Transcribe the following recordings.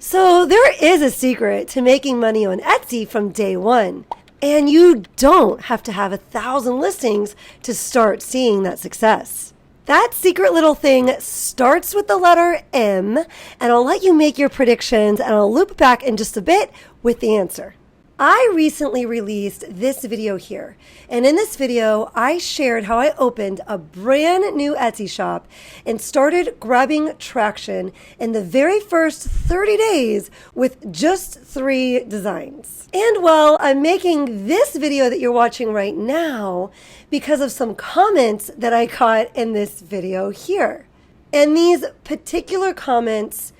So there is a secret to making money on Etsy from day one. And you don't have to have 1,000 listings to start seeing that success. That secret little thing starts with the letter M, and I'll let you make your predictions and I'll loop back in just a bit with the answer. I recently released this video here, and in this video, I shared how I opened a brand new Etsy shop and started grabbing traction in the very first 30 days with just 3 designs. And well, I'm making this video that you're watching right now because of some comments that I caught in this video here. And these particular comments,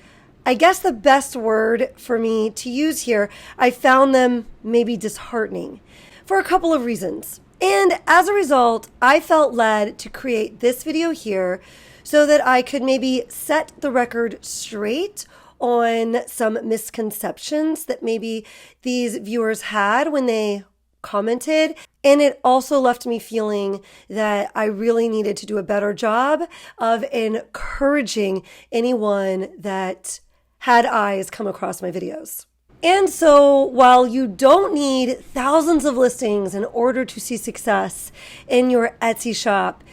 I guess the best word for me to use here, I found them maybe disheartening for a couple of reasons. And as a result, I felt led to create this video here so that I could maybe set the record straight on some misconceptions that maybe these viewers had when they commented. And it also left me feeling that I really needed to do a better job of encouraging anyone that had eyes come across my videos. And so while you don't need thousands of listings in order to see success in your Etsy shop,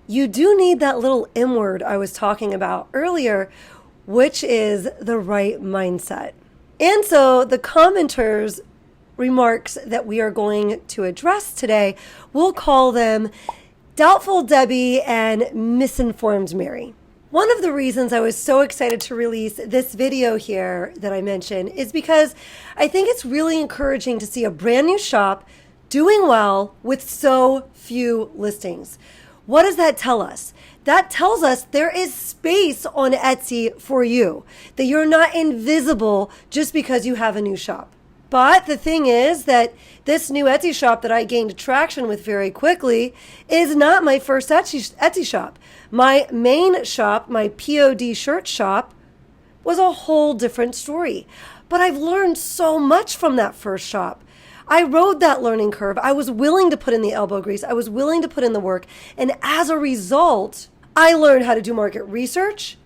you do need that little M word I was talking about earlier, which is the right mindset. And so the commenters' remarks that we are going to address today, we'll call them Doubtful Debbie and Misinformed Mary. One of the reasons I was so excited to release this video here that I mentioned is because I think it's really encouraging to see a brand new shop doing well with so few listings. What does that tell us? That tells us there is space on Etsy for you, that you're not invisible just because you have a new shop. But the thing is that this new Etsy shop that I gained traction with very quickly is not my first Etsy shop. My main shop, my POD shirt shop, was a whole different story. But I've learned so much from that first shop. I rode that learning curve. I was willing to put in the elbow grease. I was willing to put in the work. And as a result, I learned how to do market research.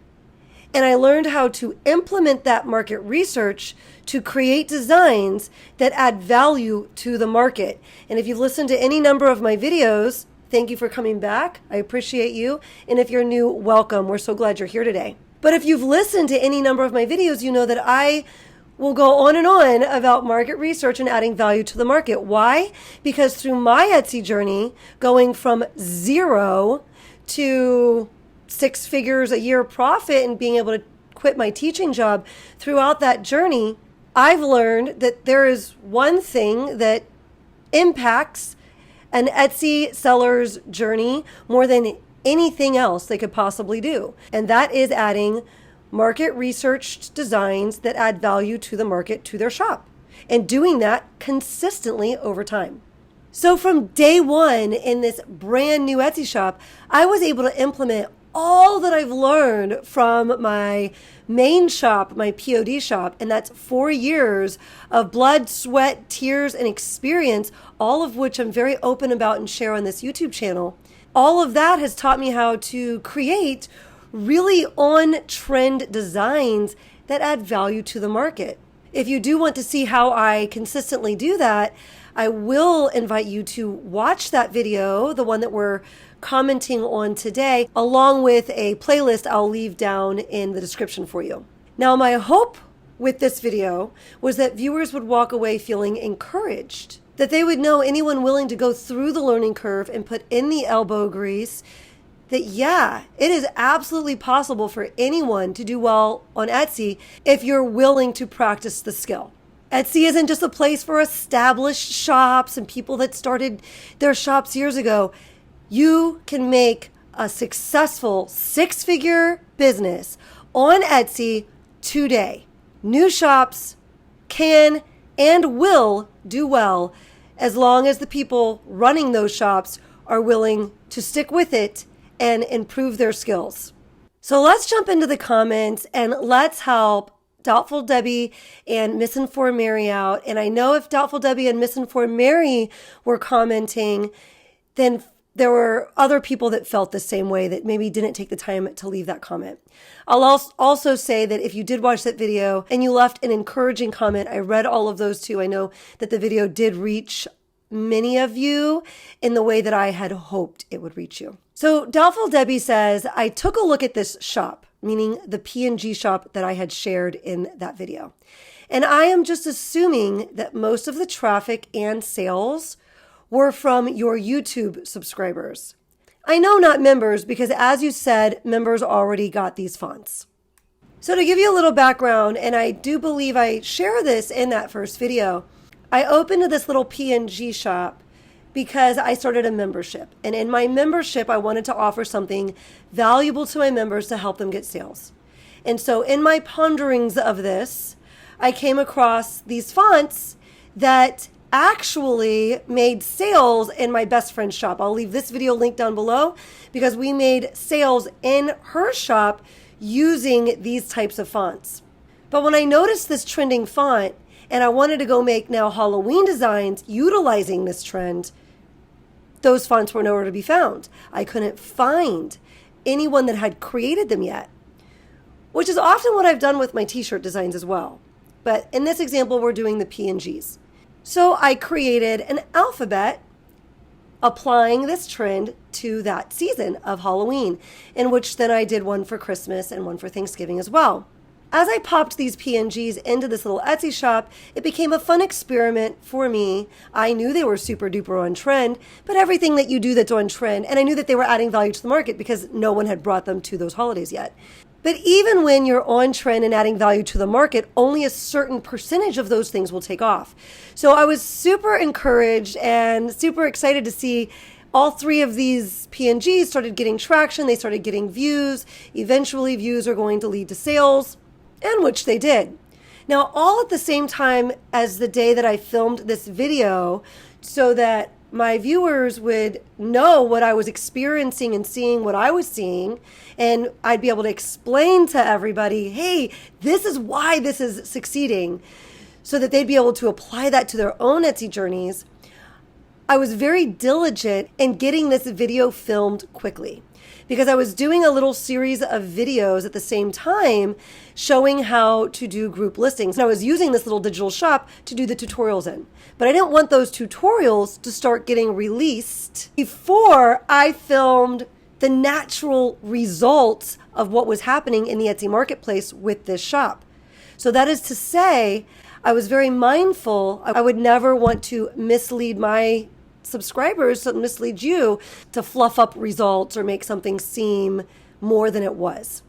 And I learned how to implement that market research to create designs that add value to the market. And if you've listened to any number of my videos, thank you for coming back. I appreciate you. And if you're new, welcome. We're so glad you're here today. But if you've listened to any number of my videos, you know that I will go on and on about market research and adding value to the market. Why? Because through my Etsy journey, going from 0 to 6 figures a year profit and being able to quit my teaching job, throughout that journey, I've learned that there is one thing that impacts an Etsy seller's journey more than anything else they could possibly do. And that is adding market researched designs that add value to the market, to their shop, and doing that consistently over time. So from day one in this brand new Etsy shop, I was able to implement all that I've learned from my main shop, my POD shop, and that's 4 years of blood, sweat, tears, and experience, all of which I'm very open about and share on this YouTube channel. All of that has taught me how to create really on-trend designs that add value to the market. If you do want to see how I consistently do that, I will invite you to watch that video, the one that we're commenting on today, along with a playlist I'll leave down in the description for you. Now, my hope with this video was that viewers would walk away feeling encouraged, that they would know anyone willing to go through the learning curve and put in the elbow grease, that yeah, it is absolutely possible for anyone to do well on Etsy if you're willing to practice the skill. Etsy isn't just a place for established shops and people that started their shops years ago. You can make a successful 6-figure business on Etsy today. New shops can and will do well as long as the people running those shops are willing to stick with it and improve their skills. So let's jump into the comments and let's help Doubtful Debbie and Misinformed Mary out. And I know if Doubtful Debbie and Misinformed Mary were commenting, then there were other people that felt the same way that maybe didn't take the time to leave that comment. I'll also say that if you did watch that video and you left an encouraging comment, I read all of those too. I know that the video did reach many of you in the way that I had hoped it would reach you. So Doubtful Debbie says, I took a look at this shop, meaning the P&G shop that I had shared in that video. And I am just assuming that most of the traffic and sales were from your YouTube subscribers. I know not members because, as you said, members already got these fonts. So to give you a little background, and I do believe I share this in that first video, I opened this little P&G shop because I started a membership. And in my membership, I wanted to offer something valuable to my members to help them get sales. And so in my ponderings of this, I came across these fonts that actually made sales in my best friend's shop. I'll leave this video link down below because we made sales in her shop using these types of fonts. But when I noticed this trending font and I wanted to go make now Halloween designs utilizing this trend, those fonts were nowhere to be found. I couldn't find anyone that had created them yet, which is often what I've done with my t-shirt designs as well. But in this example, we're doing the P&Gs. So I created an alphabet applying this trend to that season of Halloween, in which then I did one for Christmas and one for Thanksgiving as well. As I popped these P&Gs into this little Etsy shop, it became a fun experiment for me. I knew they were super duper on trend, but everything that you do that's on trend, and I knew that they were adding value to the market because no one had brought them to those holidays yet. But even when you're on trend and adding value to the market, only a certain percentage of those things will take off. So I was super encouraged and super excited to see all three of these P&Gs started getting traction. They started getting views. Eventually, views are going to lead to sales, and which they did. Now, all at the same time as the day that I filmed this video so that my viewers would know what I was experiencing and seeing what I was seeing, and I'd be able to explain to everybody, hey, this is why this is succeeding, so that they'd be able to apply that to their own Etsy journeys. I was very diligent in getting this video filmed quickly because I was doing a little series of videos at the same time showing how to do group listings. And I was using this little digital shop to do the tutorials in. But I didn't want those tutorials to start getting released before I filmed the natural results of what was happening in the Etsy marketplace with this shop. So that is to say, I was very mindful. I would never want to mislead my subscribers, to mislead you, to fluff up results or make something seem more than it was.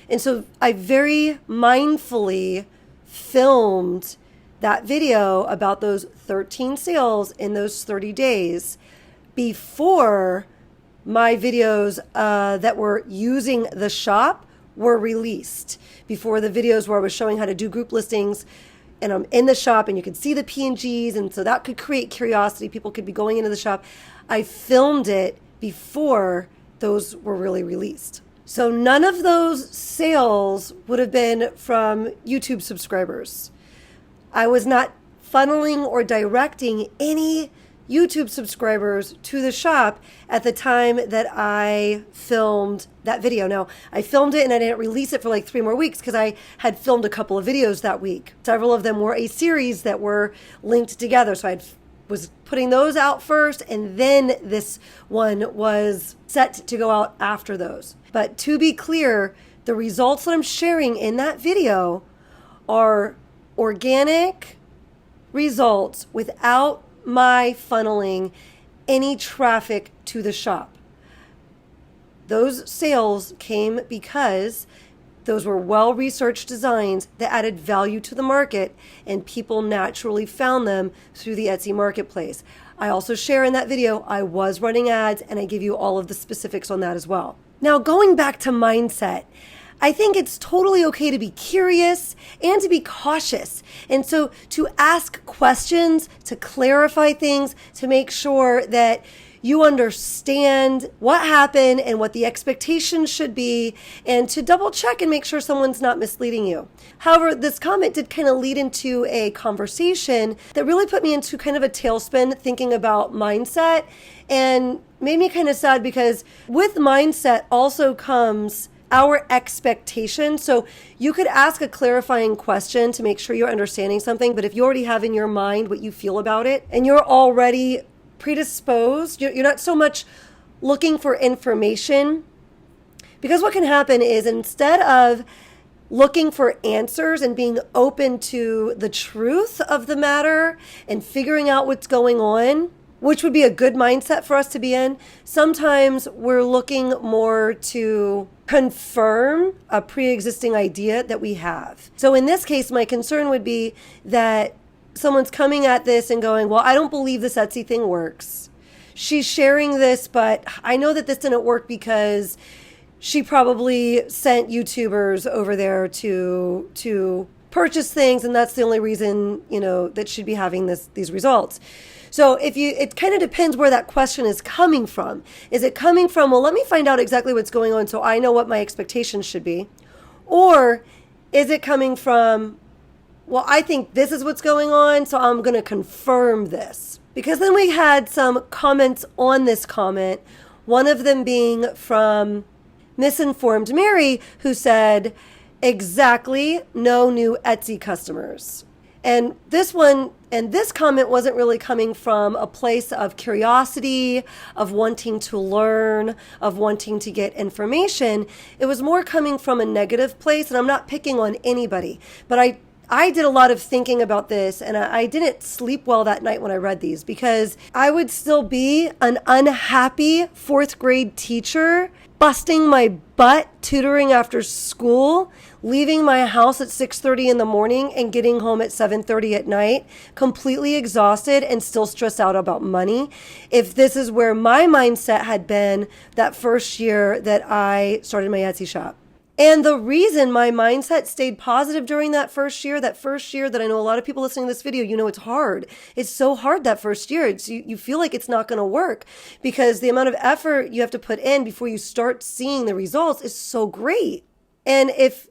And so I very mindfully filmed that video about those 13 sales in those 30 days before my videos that were using the shop were released, before the videos where I was showing how to do group listings and I'm in the shop and you could see the P&Gs, and so that could create curiosity. People could be going into the shop. I filmed it before those were really released. So none of those sales would have been from YouTube subscribers. I was not funneling or directing any YouTube subscribers to the shop at the time that I filmed that video. Now, I filmed it and I didn't release it for like 3 more weeks because I had filmed a couple of videos that week. Several of them were a series that were linked together. So I was putting those out first, and then this one was set to go out after those. But to be clear, the results that I'm sharing in that video are organic results without my funneling any traffic to the shop. Those sales came because those were well-researched designs that added value to the market, and people naturally found them through the Etsy marketplace. I also share in that video, I was running ads, and I give you all of the specifics on that as well. Now, going back to mindset, I think it's totally okay to be curious and to be cautious. And so to ask questions, to clarify things, to make sure that you understand what happened and what the expectations should be, and to double check and make sure someone's not misleading you. However, this comment did kind of lead into a conversation that really put me into kind of a tailspin thinking about mindset, and made me kind of sad because with mindset also comes our expectation. So you could ask a clarifying question to make sure you're understanding something, but if you already have in your mind what you feel about it and you're already predisposed, you're not so much looking for information, because what can happen is instead of looking for answers and being open to the truth of the matter and figuring out what's going on, which would be a good mindset for us to be in, sometimes we're looking more to confirm a pre-existing idea that we have. So in this case, my concern would be that someone's coming at this and going, well, I don't believe this Etsy thing works. She's sharing this, but I know that this didn't work because she probably sent YouTubers over there to purchase things, and that's the only reason, that she'd be having these results. So it kind of depends where that question is coming from. Is it coming from, well, let me find out exactly what's going on so I know what my expectations should be? Or is it coming from, well, I think this is what's going on, so I'm going to confirm this? Because then we had some comments on this comment, one of them being from Misinformed Mary, who said, exactly, no new Etsy customers. And this comment wasn't really coming from a place of curiosity, of wanting to learn, of wanting to get information. It was more coming from a negative place, and I'm not picking on anybody, but I did a lot of thinking about this, and I didn't sleep well that night when I read these, because I would still be an unhappy fourth grade teacher, busting my butt tutoring after school, leaving my house at 6:30 in the morning and getting home at 7:30 at night, completely exhausted and still stressed out about money, if this is where my mindset had been that first year that I started my Etsy shop. And the reason my mindset stayed positive during that first year that I know a lot of people listening to this video, it's hard. It's so hard that first year. You feel like it's not going to work because the amount of effort you have to put in before you start seeing the results is so great. And if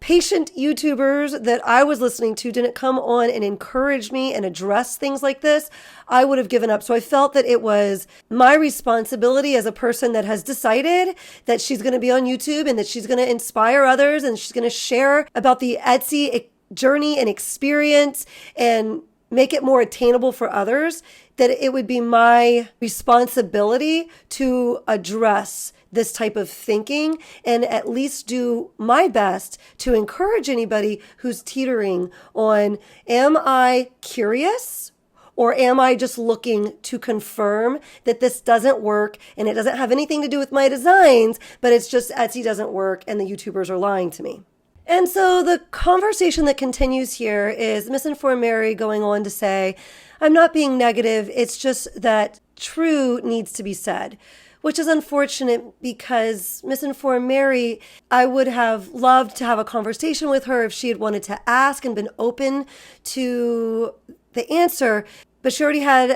patient YouTubers that I was listening to didn't come on and encourage me and address things like this, I would have given up. So I felt that it was my responsibility as a person that has decided that she's going to be on YouTube and that she's going to inspire others and she's going to share about the Etsy journey and experience and make it more attainable for others, that it would be my responsibility to address this type of thinking and at least do my best to encourage anybody who's teetering on, am I curious or am I just looking to confirm that this doesn't work and it doesn't have anything to do with my designs, but it's just Etsy doesn't work and the YouTubers are lying to me? And so the conversation that continues here is Misinformed Mary going on to say, I'm not being negative, it's just that true needs to be said. Which is unfortunate because Misinformed Mary, I would have loved to have a conversation with her if she had wanted to ask and been open to the answer, but she already had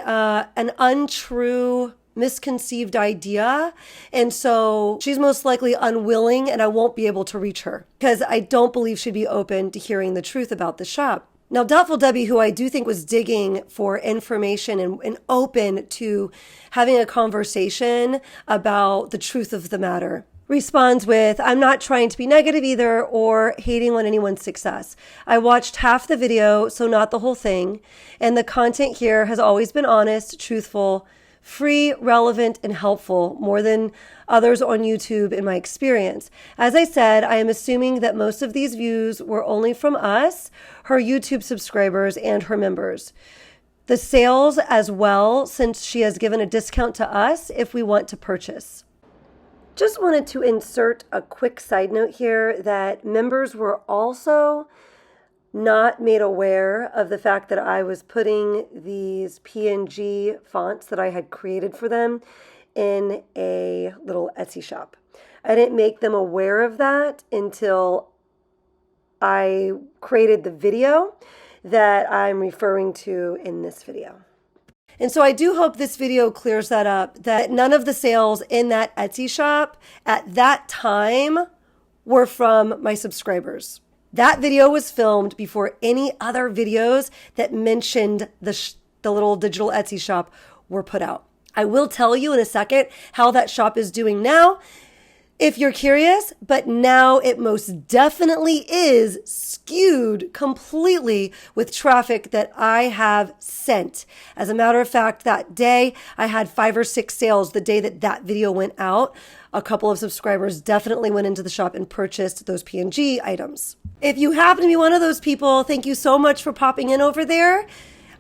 an untrue, misconceived idea, and so she's most likely unwilling, and I won't be able to reach her because I don't believe she'd be open to hearing the truth about the shop. Now, Doubtful Debbie, who I do think was digging for information and open to having a conversation about the truth of the matter, responds with, I'm not trying to be negative either or hating on anyone's success. I watched half the video, so not the whole thing. And the content here has always been honest, truthful, free, relevant, and helpful, more than others on YouTube in my experience. As I said, I am assuming that most of these views were only from us, her YouTube subscribers, and her members. The sales as well, since she has given a discount to us if we want to purchase. Just wanted to insert a quick side note here that members were also not made aware of the fact that I was putting these PNG fonts that I had created for them in a little Etsy shop. I didn't make them aware of that until I created the video that I'm referring to in this video. And so I do hope this video clears that up, that none of the sales in that Etsy shop at that time were from my subscribers. That video was filmed before any other videos that mentioned the little digital Etsy shop were put out. I will tell you in a second how that shop is doing now, if you're curious, but now it most definitely is skewed completely with traffic that I have sent. As a matter of fact, that day I had 5 or 6 sales the day that that video went out. A couple of subscribers definitely went into the shop and purchased those PNG items. If you happen to be one of those people, thank you so much for popping in over there.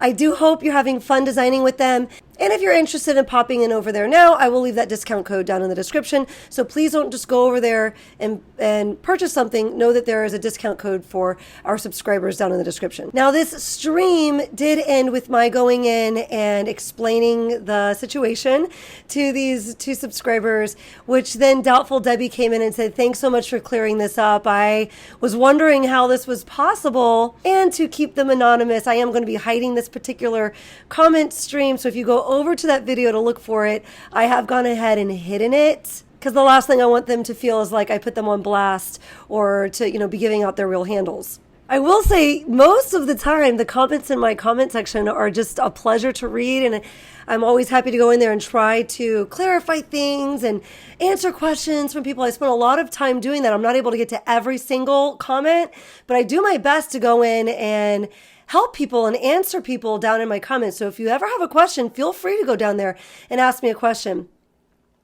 I do hope you're having fun designing with them. And if you're interested in popping in over there now, I will leave that discount code down in the description. So please don't just go over there and purchase something. Know that there is a discount code for our subscribers down in the description. Now, this stream did end with my going in and explaining the situation to these 2 subscribers, which then Doubtful Debbie came in and said, thanks so much for clearing this up. I was wondering how this was possible. And to keep them anonymous, I am going to be hiding this particular comment stream. So if you go over to that video to look for it, I have gone ahead and hidden it, because the last thing I want them to feel is like I put them on blast or to, be giving out their real handles. I will say most of the time the comments in my comment section are just a pleasure to read, and I'm always happy to go in there and try to clarify things and answer questions from people. I spend a lot of time doing that. I'm not able to get to every single comment, but I do my best to go in and help people and answer people down in my comments. So if you ever have a question, feel free to go down there and ask me a question.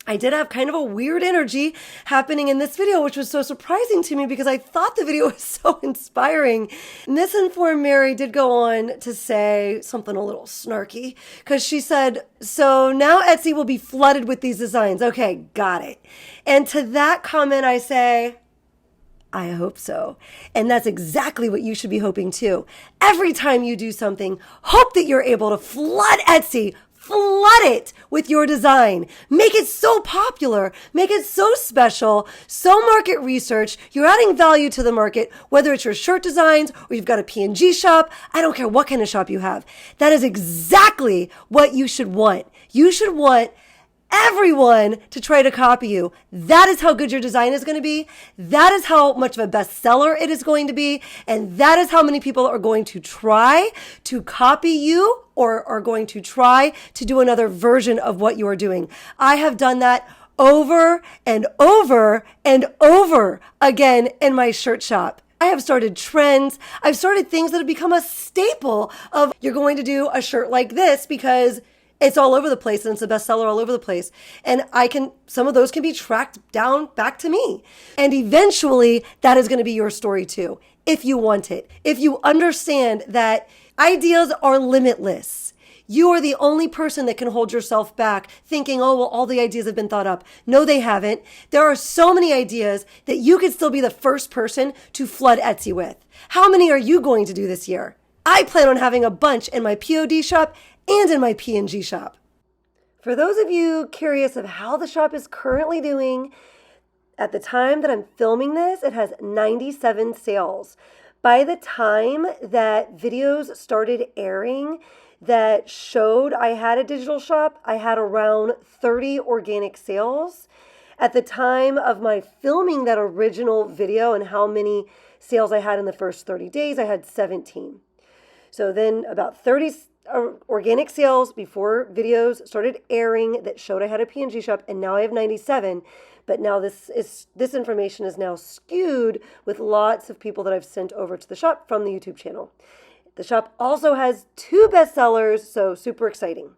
I did have kind of a weird energy happening in this video, which was so surprising to me because I thought the video was so inspiring. Misinformed Mary did go on to say something a little snarky, because she said, so now Etsy will be flooded with these designs. Okay, got it. And to that comment, I say, I hope so. And that's exactly what you should be hoping too. Every time you do something, hope that you're able to flood Etsy, flood it with your design. Make it so popular, make it so special, so market research. You're adding value to the market, whether it's your shirt designs or you've got a PNG shop. I don't care what kind of shop you have. That is exactly what you should want. You should want everyone to try to copy you. That is how good your design is going to be. That is how much of a bestseller it is going to be. And that is how many people are going to try to copy you or are going to try to do another version of what you are doing. I have done that over and over and over again in my shirt shop. I have started trends. I've started things that have become a staple of, you're going to do a shirt like this because it's all over the place and it's a bestseller all over the place. And some of those can be tracked down back to me. And eventually that is going to be your story too, if you want it. If you understand that ideas are limitless. You are the only person that can hold yourself back thinking, oh, well, all the ideas have been thought up. No, they haven't. There are so many ideas that you could still be the first person to flood Etsy with. How many are you going to do this year? I plan on having a bunch in my POD shop and in my PNG shop. For those of you curious of how the shop is currently doing, at the time that I'm filming this, it has 97 sales. By the time that videos started airing that showed I had a digital shop, I had around 30 organic sales. At the time of my filming that original video and how many sales I had in the first 30 days, I had 17. So then about 30 organic sales before videos started airing that showed I had a PNG shop, and now I have 97. But now this information is now skewed with lots of people that I've sent over to the shop from the YouTube channel. The shop also has 2 bestsellers, so super exciting.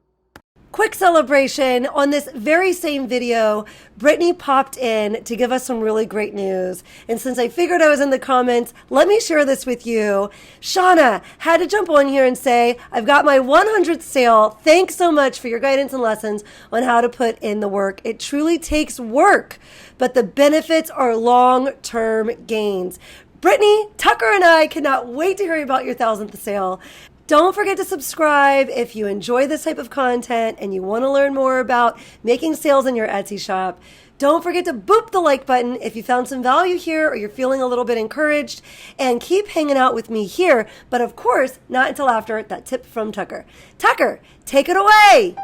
Quick celebration. On this very same video, Brittany popped in to give us some really great news. And since I figured I was in the comments, let me share this with you. Shauna had to jump on here and say, I've got my 100th sale. Thanks so much for your guidance and lessons on how to put in the work. It truly takes work, but the benefits are long-term gains. Brittany, Tucker, and I cannot wait to hear about your 1,000th sale. Don't forget to subscribe if you enjoy this type of content and you want to learn more about making sales in your Etsy shop. Don't forget to boop the like button if you found some value here or you're feeling a little bit encouraged, and keep hanging out with me here, but of course, not until after that tip from Tucker. Tucker, take it away.